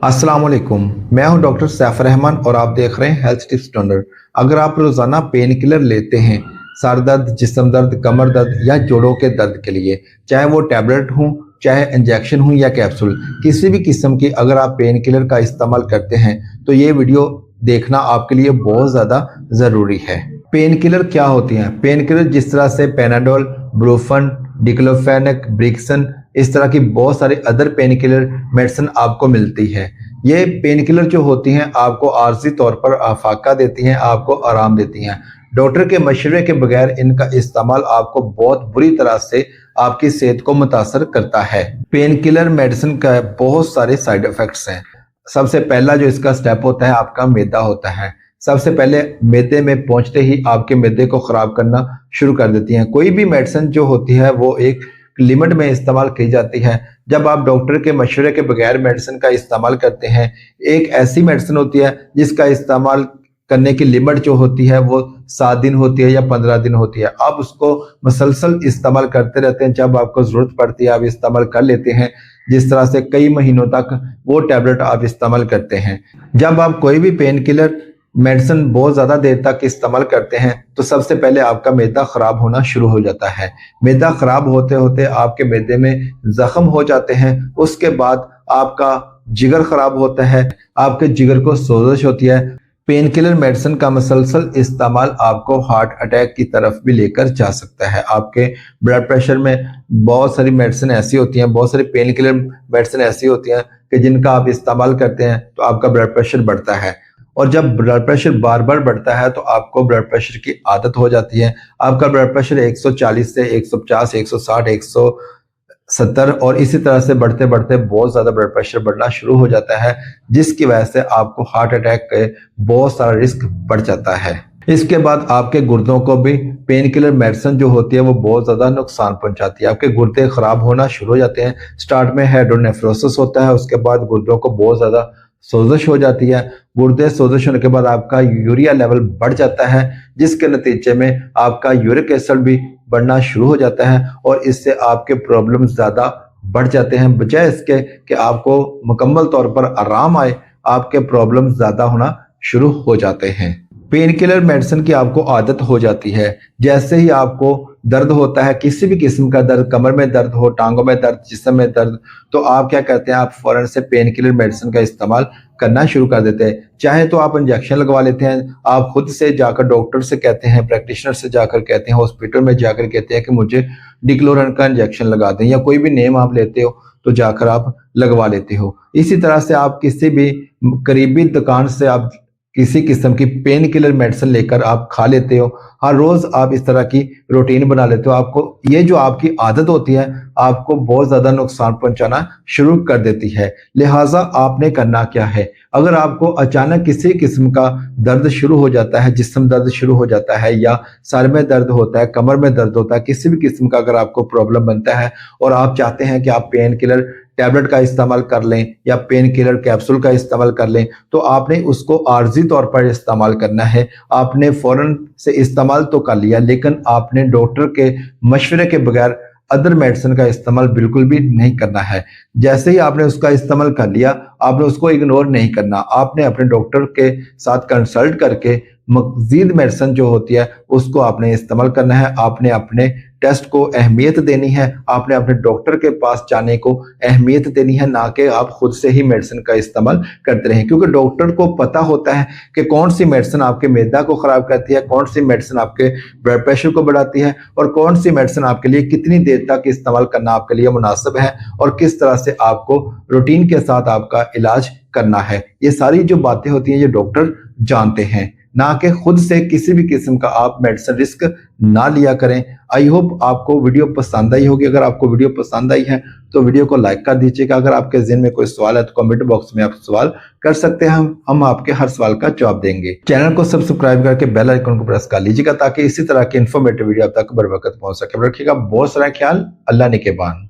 अस्सलाम वालेकुम। मैं हूं डॉक्टर सैफ रहमान और आप देख रहे हैं हेल्थ टिप्स टर्नर। अगर आप रोजाना पेन किलर लेते हैं सर दर्द, जिस्म दर्द, कमर दर्द या जोड़ों के दर्द के लिए, चाहे वो टैबलेट हो, चाहे इंजेक्शन हो या कैप्सूल, किसी भी किस्म की अगर आप पेन किलर का इस्तेमाल करते हैं तो ये वीडियो देखना आपके लिए बहुत ज़्यादा ज़रूरी है। पेन किलर क्या होती हैं? पेन किलर जिस तरह से पेनाडोल, ब्रूफन, डिक्लोफेनेक, ब्रिक्सन, इस तरह की बहुत सारी अदर पेन किलर मेडिसिन आपको मिलती है। ये पेन किलर जो होती हैं आपको आर्जी तौर पर आफाका देती हैं, आपको आराम देती हैं। डॉक्टर के मशवरे के बगैर इनका इस्तेमाल आपको बहुत बुरी तरह से आपकी सेहत को मुतासर करता है। पेन किलर मेडिसिन का बहुत सारे साइड इफेक्ट्स हैं। सबसे पहला जो इसका स्टेप होता है आपका मैदा होता है। सबसे पहले मैदे में पहुंचते ही आपके मैदे को खराब करना शुरू कर देती हैं। कोई भी मेडिसिन जो होती है वो एक लिमिट में इस्तेमाल की जाती है। जब आप डॉक्टर के मशवरे के बगैर मेडिसिन का इस्तेमाल करते हैं, एक ऐसी मेडिसिन होती है जिसका इस्तेमाल करने की लिमिट जो होती है वो 7 दिन होती है या 15 दिन होती है। आप उसको मुसलसल इस्तेमाल करते रहते हैं, जब आपको जरूरत पड़ती है आप इस्तेमाल कर लेते हैं। जिस तरह से कई महीनों तक वो टैबलेट आप इस्तेमाल करते हैं। जब आप कोई भी पेन किलर मेडिसिन बहुत ज़्यादा देर तक इस्तेमाल करते हैं तो सबसे पहले आपका मैदा ख़राब होना शुरू हो जाता है। मैदा ख़राब होते होते आपके मैदे में ज़ख्म हो जाते हैं। उसके बाद आपका जिगर ख़राब होता है, आपके जिगर को सोजिश होती है। पेन किलर मेडिसिन का मुसलसल इस्तेमाल आपको हार्ट अटैक की तरफ भी लेकर जा सकता है। आपके ब्लड प्रेशर में बहुत सारी मेडिसिन ऐसी होती हैं, बहुत सारी पेन किलर मेडिसिन ऐसी होती हैं कि जिनका आप इस्तेमाल करते हैं तो आपका ब्लड प्रेशर बढ़ता है। और जब ब्लड प्रेशर बार बार बढ़ता है तो आपको ब्लड प्रेशर की आदत हो जाती है। आपका ब्लड प्रेशर 140 से 150, 160, 170 और इसी तरह से बढ़ते बढ़ते बहुत ज़्यादा ब्लड प्रेशर बढ़ना शुरू हो जाता है, जिसकी वजह से आपको हार्ट अटैक के बहुत सारा रिस्क बढ़ जाता है। इसके बाद आपके गुर्दों को भी पेन किलर मेडिसिन जो होती है वो बहुत ज़्यादा नुकसान पहुंचाती है। आपके गुर्दे खराब होना शुरू हो जाते हैं। स्टार्ट में हाइड्रोनेफ्रोसिस होता है, उसके बाद गुर्दों को बहुत ज़्यादा सोजिश हो जाती है। गुर्दे सोजिश होने के बाद आपका यूरिया लेवल बढ़ जाता है, जिसके नतीजे में आपका यूरिक एसिड भी बढ़ना शुरू हो जाता है और इससे आपके प्रॉब्लम ज़्यादा बढ़ जाते हैं। बजाय इसके कि आपको मुकम्मल तौर पर आराम आए, आपके प्रॉब्लम ज़्यादा होना शुरू हो जाते हैं। पेन किलर मेडिसिन की आपको आदत हो जाती है। जैसे ही आपको दर्द होता है, किसी भी किस्म का दर्द, कमर में दर्द हो, टांगों में दर्द, जिस्म में दर्द, तो आप क्या करते हैं, आप फौरन से पेन किलर मेडिसिन का इस्तेमाल करना शुरू कर देते हैं। चाहे तो आप इंजेक्शन लगवा लेते हैं, आप खुद से जाकर डॉक्टर से कहते हैं, प्रैक्टिशनर से जाकर कहते हैं, हॉस्पिटल में जाकर कहते हैं कि मुझे डिक्लोरन का इंजेक्शन लगा दें, या कोई भी नेम आप लेते हो तो जाकर आप लगवा लेते हो। इसी तरह से आप किसी भी करीबी दुकान से आप किसी किस्म की पेन किलर मेडिसिन लेकर आप खा लेते हो। हर रोज आप इस तरह की रूटीन बना लेते हो। आपको ये जो आपकी आदत होती है आपको बहुत ज्यादा नुकसान पहुंचाना शुरू कर देती है। लिहाजा आपने करना क्या है, अगर आपको अचानक किसी किस्म का दर्द शुरू हो जाता है, जिस्म दर्द शुरू हो जाता है, या सर में दर्द होता है, कमर में दर्द होता है, किसी भी किस्म का अगर आपको प्रॉब्लम बनता है और आप चाहते हैं कि आप पेन किलर टैबलेट का इस्तेमाल कर लें या पेन किलर कैप्सूल का इस्तेमाल कर लें, तो आपने उसको आर्जी तौर पर इस्तेमाल करना है। आपने फौरन से इस्तेमाल तो कर लिया, लेकिन आपने डॉक्टर के मशवरे के बगैर अदर मेडिसिन का इस्तेमाल बिल्कुल भी नहीं करना है। जैसे ही आपने उसका इस्तेमाल कर लिया, आपने उसको इग्नोर नहीं करना। आपने अपने डॉक्टर के साथ कंसल्ट करके मज़ीद मेडिसिन जो होती है उसको आपने इस्तेमाल करना है। आपने अपने टेस्ट को अहमियत देनी है, आपने अपने डॉक्टर के पास जाने को अहमियत देनी है, ना कि आप खुद से ही मेडिसिन का इस्तेमाल करते रहें। क्योंकि डॉक्टर को पता होता है कि कौन सी मेडिसिन आपके मैदा को खराब करती है, कौन सी मेडिसिन आपके ब्लड प्रेशर को बढ़ाती है और कौन सी मेडिसिन आपके लिए कितनी देर तक इस्तेमाल करना आपके लिए मुनासिब है और किस तरह से आपको रूटीन के साथ आपका इलाज करना है। ये सारी जो बातें होती हैं ये डॉक्टर जानते हैं, ना कि खुद से किसी भी किस्म का आप मेडिसिन रिस्क ना लिया करें। आई होप आपको वीडियो पसंद आई होगी। अगर आपको वीडियो पसंद आई है तो वीडियो को लाइक कर दीजिएगा। अगर आपके ज़हन में कोई सवाल है तो कमेंट बॉक्स में आप सवाल कर सकते हैं, हम आपके हर सवाल का जवाब देंगे। चैनल को सब्सक्राइब करके बेल आइकन को प्रेस कर लीजिएगा ताकि इसी तरह की इन्फॉर्मेटिव वीडियो आप तक बर वक्त पहुंच सके। रखिएगा बहुत सारा ख्याल। अल्लाह निगहबान।